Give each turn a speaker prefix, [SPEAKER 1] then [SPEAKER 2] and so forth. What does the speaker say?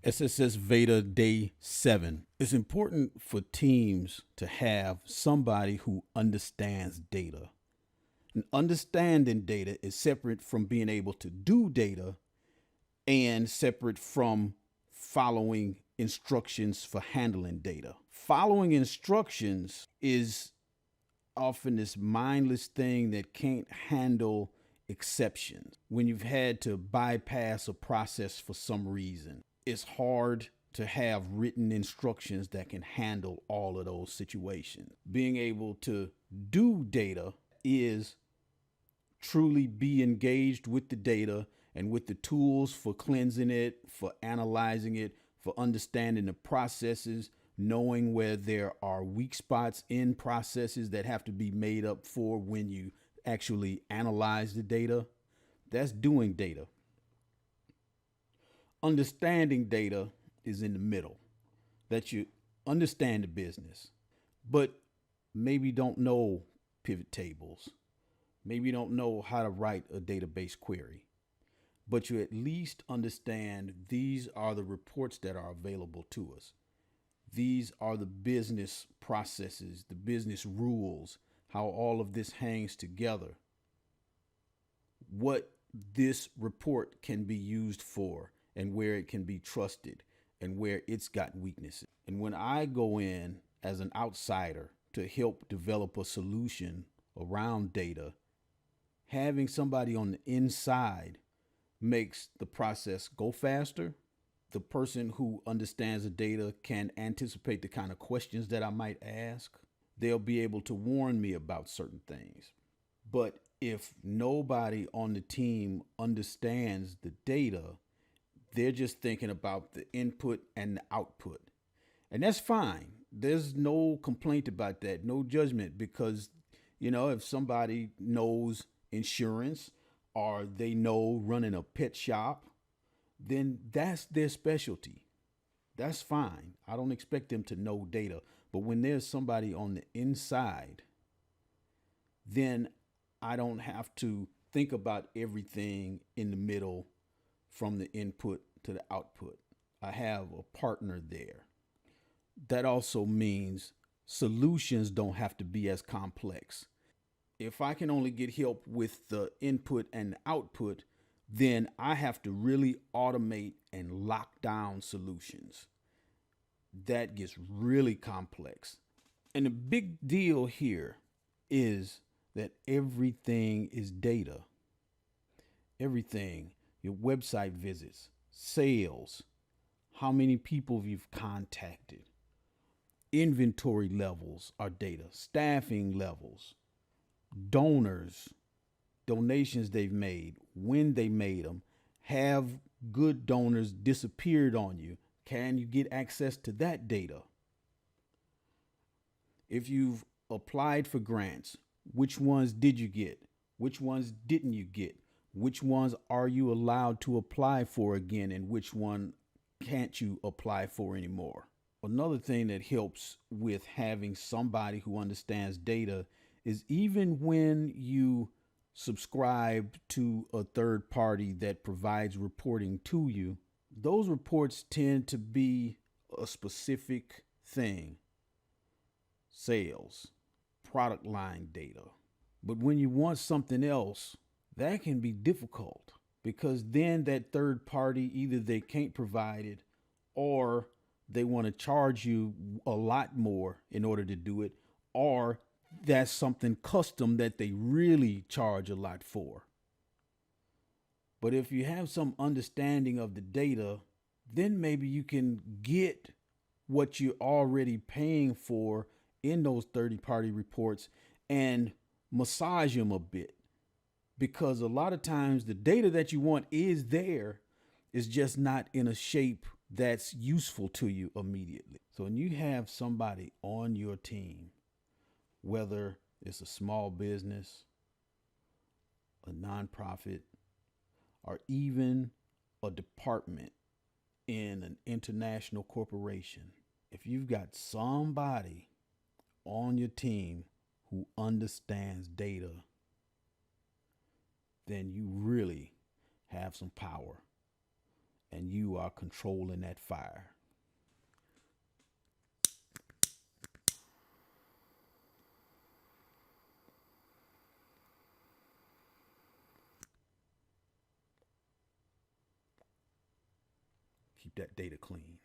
[SPEAKER 1] SSSVEDA Day 7. It's important for teams to have somebody who understands data. And understanding data is separate from being able to do data and separate from following instructions for handling data. Following instructions is often this mindless thing that can't handle exceptions. When you've had to bypass a process for some reason, it's hard to have written instructions that can handle all of those situations. Being able to do data is truly be engaged with the data and with the tools for cleansing it, for analyzing it, for understanding the processes, knowing where there are weak spots in processes that have to be made up for when you actually analyze the data. That's doing data. Understanding data is in the middle, that you understand the business, but maybe don't know pivot tables. Maybe you don't know how to write a database query, but you at least understand these are the reports that are available to us. These are the business processes, the business rules, how all of this hangs together, what this report can be used for, and where it can be trusted and where it's got weaknesses. And when I go in as an outsider to help develop a solution around data, having somebody on the inside makes the process go faster. The person who understands the data can anticipate the kind of questions that I might ask. They'll be able to warn me about certain things. But if nobody on the team understands the data, they're just thinking about the input and the output. And that's fine. There's no complaint about that, no judgment, because, if somebody knows insurance or they know running a pet shop, then that's their specialty. That's fine. I don't expect them to know data. But when there's somebody on the inside, then I don't have to think about everything in the middle from the input to the output. I have a partner there. That also means solutions don't have to be as complex. If I can only get help with the input and the output, then I have to really automate and lock down solutions. That gets really complex. And the big deal here is that everything is data. Everything, your website visits, sales, how many people you've contacted, inventory levels are data, staffing levels, donors, donations they've made, when they made them. Have good donors disappeared on you? Can you get access to that data? If you've applied for grants, which ones did you get? Which ones didn't you get? Which ones are you allowed to apply for again, and which one can't you apply for anymore? Another thing that helps with having somebody who understands data is even when you subscribe to a third party that provides reporting to you, those reports tend to be a specific thing. Sales, product line data. But when you want something else, that can be difficult, because then that third party, either they can't provide it or they want to charge you a lot more in order to do it, or that's something custom that they really charge a lot for. But if you have some understanding of the data, then maybe you can get what you're already paying for in those third-party reports and massage them a bit. Because a lot of times the data that you want is there, is just not in a shape that's useful to you immediately. So when you have somebody on your team, whether it's a small business, a nonprofit, or even a department in an international corporation, if you've got somebody on your team who understands data, then you really have some power. and you are controlling that fire. Keep that data clean.